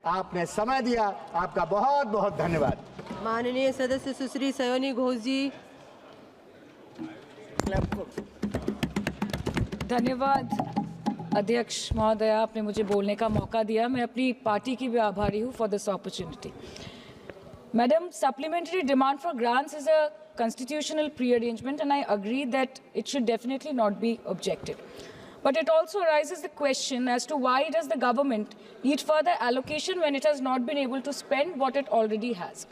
आपने समय दिया, आपका बहुत बहुत धन्यवाद। माननीय सदस्य सुश्री सयोनी घोष जी। धन्यवाद अध्यक्ष महोदय, आपने मुझे बोलने का मौका दिया। मैं अपनी पार्टी की भी आभारी हूँ for this opportunity. Madam, supplementary demand for grants is a constitutional pre-arrangement, and I agree that it should definitely not be objected. But it also raises the question as to why does the government need further allocation when it has not been able to spend what it already has.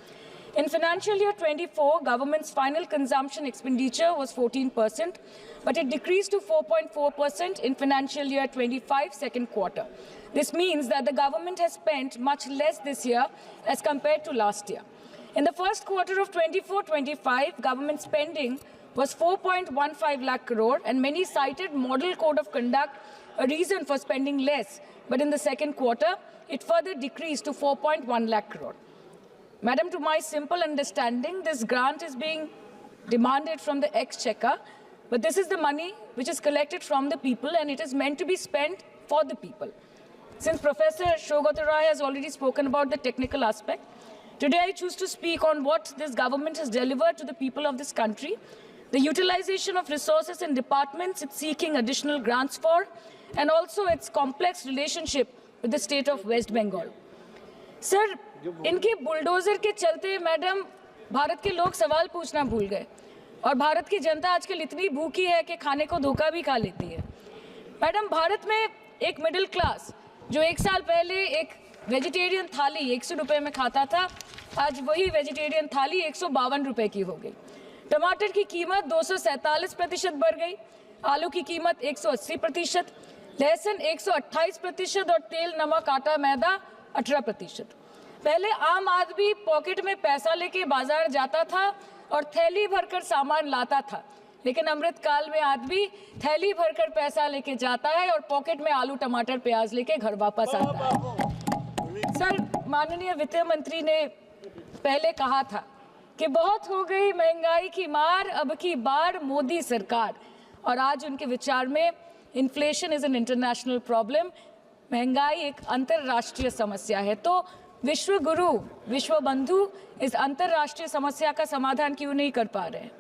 In financial year 24, government's final consumption expenditure was 14%, but it decreased to 4.4% in financial year 25 second quarter. This means that the government has spent much less this year as compared to last year. In the first quarter of 24-25, government spending was 4.15 lakh crore, and many cited model code of conduct a reason for spending less. But in the second quarter, it further decreased to 4.1 lakh crore. Madam, to my simple understanding, this grant is being demanded from the exchequer, but this is the money which is collected from the people, and it is meant to be spent for the people. Since Professor Shougata Rai has already spoken about the technical aspect, today I choose to speak on what this government has delivered to the people of this country, the utilization of resources and departments it's seeking additional grants for, and also its complex relationship with the state of West Bengal. Sir, इनके bulldozer के चलते madam Bharat के लोग सवाल पूछना भूल गए, और भारत की जनता आजकल इतनी भूखी है कि खाने को धोखा भी खा लेती है। मैडम, भारत में एक मिडिल क्लास जो एक साल पहले एक वेजिटेरियन थाली 100 रुपये में खाता था, आज वही वेजिटेरियन थाली 152 रुपये की हो गई। टमाटर की कीमत 247% बढ़ गई, आलू की कीमत 180%, लहसुन 128% और तेल, नमक, आटा, मैदा 18%। पहले आम आदमी पॉकेट में पैसा लेके बाजार जाता था और थैली भरकर सामान लाता था, लेकिन अमृतकाल में आदमी थैली भरकर पैसा लेके जाता है और पॉकेट में आलू, टमाटर, प्याज लेके घर वापस आता है। सर, माननीय वित्त मंत्री ने पहले कहा था कि बहुत हो गई महंगाई की मार, अब की बार मोदी सरकार, और आज उनके विचार में inflation is an international problem, महंगाई एक अंतर्राष्ट्रीय समस्या है। तो विश्व गुरु, विश्व बंधु इस अंतर्राष्ट्रीय समस्या का समाधान क्यों नहीं कर पा रहे हैं?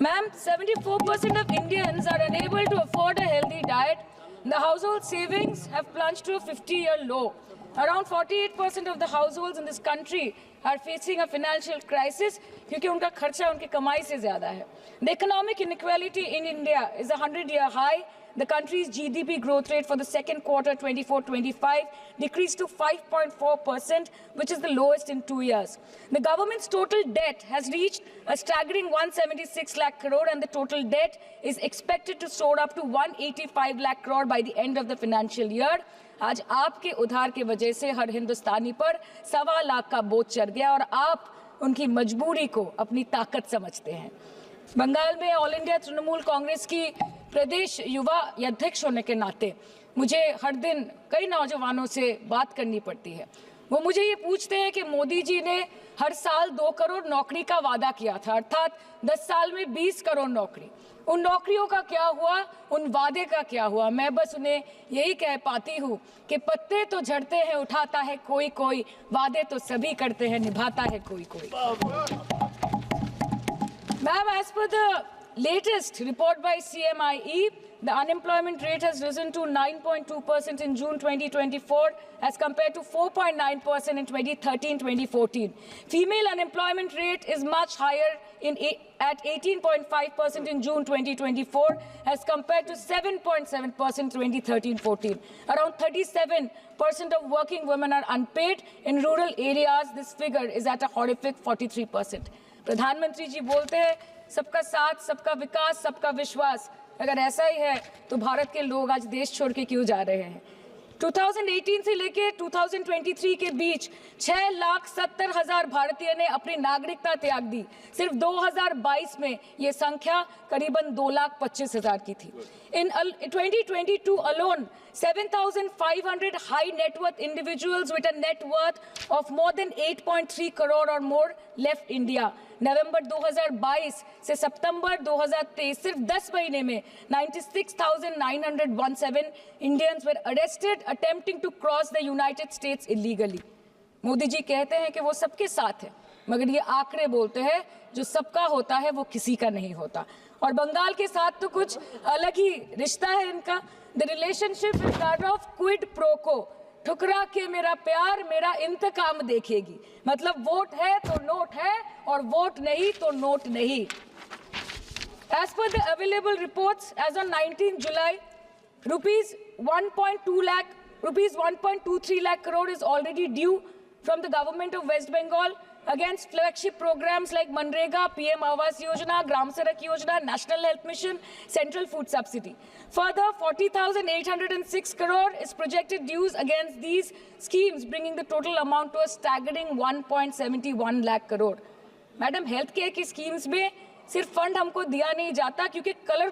Ma'am, 74% of Indians are unable to afford a healthy diet. The household savings have plunged to a 50-year low. Around 48% of the households in this country are facing a financial crisis क्योंकि उनका खर्चा उनकी कमाई से ज़्यादा है। The economic inequality in India is a 100-year high. The country's GDP growth rate for the second quarter 24-25 decreased to 5.4%, which is the lowest in 2 years. The government's total debt has reached a staggering 176 lakh crore, and the total debt is expected to soar up to 185 lakh crore by the end of the financial year. आज आपके उधार की वजह से हर हिंदुस्तानी पर 1.25 लाख का बोझ चढ़ गया, और आप उनकी मजबूरी को अपनी ताकत समझते हैं। बंगाल में ऑल इंडिया तृणमूल कांग्रेस की प्रदेश युवा अध्यक्ष होने के नाते मुझे हर दिन कई नौजवानों से बात करनी पड़ती है। वो मुझे ये पूछते हैं कि मोदी जी ने हर साल 2 करोड़ नौकरी का वादा किया था, अर्थात 10 साल में 20 करोड़ नौकरी। उन नौकरियों का क्या हुआ, उन वादे का क्या हुआ? मैं बस उन्हें यही कह पाती हूँ कि पत्ते तो झड़ते हैं, उठाता है कोई कोई, वादे तो सभी करते हैं, निभाता है कोई कोई। Ma'am, as per the latest report by CMIE, the unemployment rate has risen to 9.2% in June 2024 as compared to 4.9% in 2013-2014. Female unemployment rate is much higher at 18.5% in June 2024 as compared to 7.7% in 2013-14. Around 37% of working women are unpaid. In rural areas, this figure is at a horrific 43%. प्रधानमंत्री जी बोलते हैं सबका साथ, सबका विकास, सबका विश्वास। अगर ऐसा ही है तो भारत के लोग आज देश छोड़ के क्यों जा रहे हैं? 2018 से लेके 2023 के बीच 6,70,000 भारतीय ने अपनी नागरिकता त्याग दी। सिर्फ 2022 में ये संख्या करीबन 2,25,000 की थी। In 2022 alone, 7,500 high net worth individuals with a net worth of more than 8.3 crore or more left India. नवंबर 2022 से सितंबर 2023 सिर्फ 10 महीने में 96,917 Indians were arrested attempting to cross the United States illegally. Modi ji कहते हैं कि वो सबके साथ है, मगर ये आंकड़े बोलते हैं जो सबका होता है वो किसी का नहीं होता। और बंगाल के साथ तो कुछ अलग ही रिश्ता है इनका। The relationship is that of quid pro को, ठुकरा के मेरा प्यार मेरा इंतकाम देखेगी। मतलब वोट है तो नोट है और वोट नहीं तो नोट नहीं। As per the available reports, as on 19 July, rupees 1.23 lakh crore is already due from the government of West Bengal against flagship programs like Manrega, PM Awas Yojana, Gram Sadak Yojana, National Health Mission, Central Food Subsidy. Further, 40,806 crore is projected dues against these schemes, bringing the total amount to a staggering 1.71 lakh crore. Madam, health care की schemes में सिर्फ fund हमको दिया नहीं जाता क्योंकि colour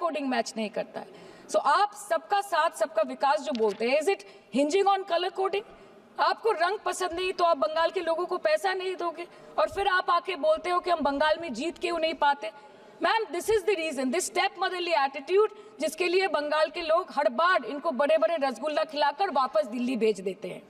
coding match नहीं करता है। सो आप सबका साथ सबका विकास जो बोलते हैं, is it hinging on colour coding? आपको रंग पसंद नहीं तो आप बंगाल के लोगों को पैसा नहीं दोगे और फिर आप आके बोलते हो कि हम बंगाल में जीत क्यों नहीं पाते। Ma'am, this is the reason, this step motherly attitude, जिसके लिए बंगाल के लोग हर बार इनको बड़े बड़े रसगुल्ला खिलाकर वापस दिल्ली भेज देते हैं।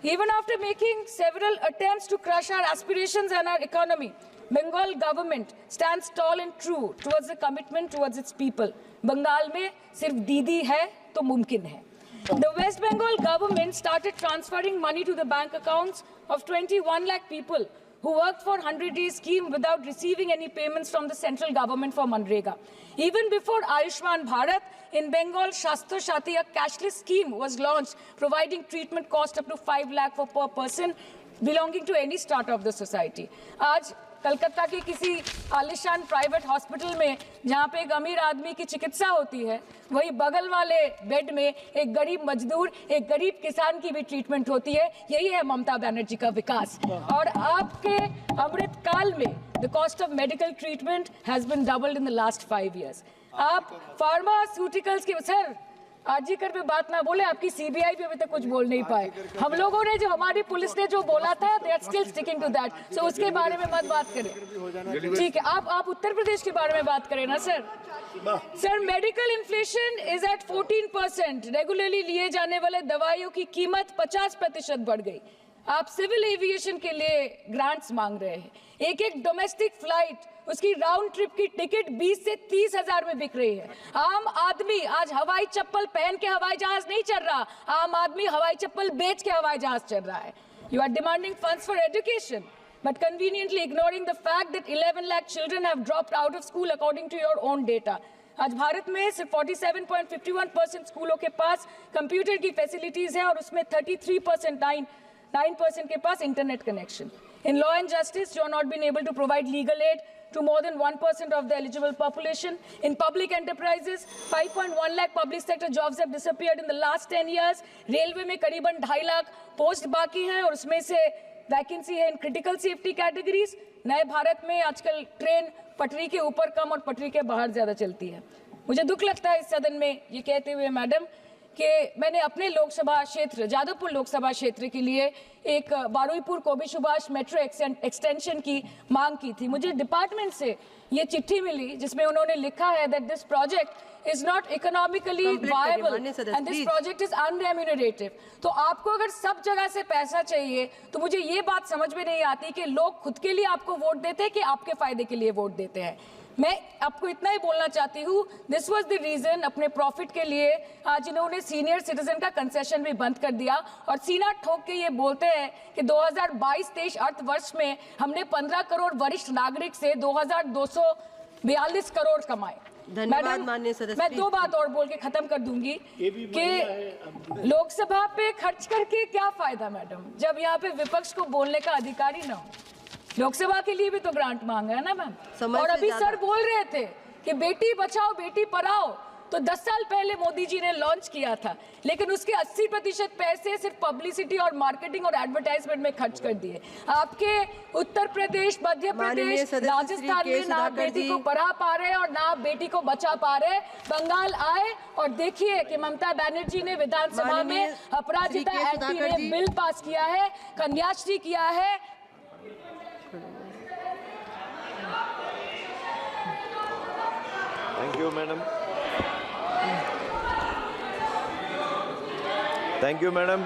Even after making several attempts to crush our aspirations and our economy, Bengal government stands tall and true towards the commitment towards its people. Bengal में सिर्फ दीदी है तो मुमकिन है। The West Bengal government started transferring money to the bank accounts of 21 lakh people who worked for 100-day scheme without receiving any payments from the central government for Manrega. Even before Ayushman Bharat, in Bengal, Shastra Shati, a cashless scheme was launched, providing treatment cost up to 5 lakh for per person belonging to any strata of the society. आज कलकत्ता के किसी आलिशान private hospital में जहाँ पे एक अमीर आदमी की चिकित्सा होती है, वही बगल वाले बेड में एक गरीब मजदूर, एक गरीब किसान की भी ट्रीटमेंट होती है। यही है ममता बनर्जी का विकास। और आपके अमृत काल में the cost of medical treatment has been doubled in the last 5 years। आप फार्मास्यूटिकल्स के सर आरजीकर पे बात ना बोले, आपकी सीबीआई पे अभी तक कुछ बोल नहीं पाए। हम लोगों ने जो हमारी पुलिस ने जो बोला था, they are still sticking to that. So उसके बारे में मत बात करें, ठीक है? आप उत्तर प्रदेश के बारे में बात करें ना sir. Sir, medical inflation is at 14%। Regularly लिए जाने वाले दवाइयों की कीमत 50% बढ़ गई। आप सिविल एविएशन के लिए ग्रांट्स मांग रहे हैं। एक डोमेस्टिक फ्लाइट, उसकी राउंड ट्रिप की टिकट 20 से 30 हजार में बिक रही है। आम आदमी आज हवाई चप्पल पहन के हवाई जहाज नहीं चल रहा, आम आदमी हवाई चप्पल बेच के हवाई जहाज चल रहा है। You are demanding funds for education but conveniently ignoring the fact that 11 lakh children have dropped out of school according to your own data. आज भारत में सिर्फ 47.51% स्कूलों के पास कंप्यूटर की फैसिलिटीज है और उसमें 9% के पास internet connection. In law and justice, you are not been able to provide legal aid to more than 1% of the eligible population. In public enterprises, 5.1 lakh public sector jobs have disappeared in the last 10 years. Railway में करीबन 2.5 lakh post बाकी हैं और उसमें से vacancy है in critical safety categories. नए भारत में आजकल ट्रेन पटरी के ऊपर कम और पटरी के बाहर ज्यादा चलती है। मुझे दुख लगता है इस सदन में ये कहते हुए मैडम कि मैंने अपने लोकसभा क्षेत्र जादवपुर लोकसभा क्षेत्र के लिए एक बारुईपुर कोबी सुभाष मेट्रो एक्सटेंशन की मांग की थी। मुझे डिपार्टमेंट से ये चिट्ठी मिली जिसमें उन्होंने लिखा है that this project is not economically viable and this project is unremunerative. तो आपको अगर सब जगह से पैसा चाहिए तो मुझे ये बात समझ में नहीं आती कि लोग खुद के लिए आपको वोट देते हैं कि आपके फायदे के लिए वोट देते हैं। मैं आपको इतना ही बोलना चाहती हूँ, दिस वाज द रीजन अपने प्रॉफिट के लिए आज इन्होंने सीनियर सिटीजन का कंसेशन भी बंद कर दिया और सीना ठोक के ये बोलते हैं कि 2022-23 अर्थ वर्ष में हमने 15 करोड़ वरिष्ठ नागरिक से 2242 करोड़ कमाए। धन्यवाद माननीय सदस्य। मैं 2 बात और बोल के खत्म कर दूंगी कि लोकसभा पे खर्च करके क्या फायदा मैडम, जब यहाँ पे विपक्ष को बोलने का अधिकार ही ना हो। लोकसभा के लिए भी तो ग्रांट मांगा है ना मैम। और अभी सर बोल रहे थे कि बेटी बचाओ बेटी पढ़ाओ, तो 10 साल पहले मोदी जी ने लॉन्च किया था, लेकिन उसके 80% पैसे सिर्फ पब्लिसिटी और मार्केटिंग और एडवर्टाइजमेंट में खर्च कर दिए। आपके उत्तर प्रदेश, मध्य प्रदेश, राजस्थान में ना बेटी को पढ़ा पा रहे और ना बेटी को बचा पा रहे। बंगाल आए और देखिए कि ममता बनर्जी ने विधानसभा में अपराजिता एंटी रेप बिल पास किया है, कन्याश्री किया है। Thank you, madam. Thank you, madam.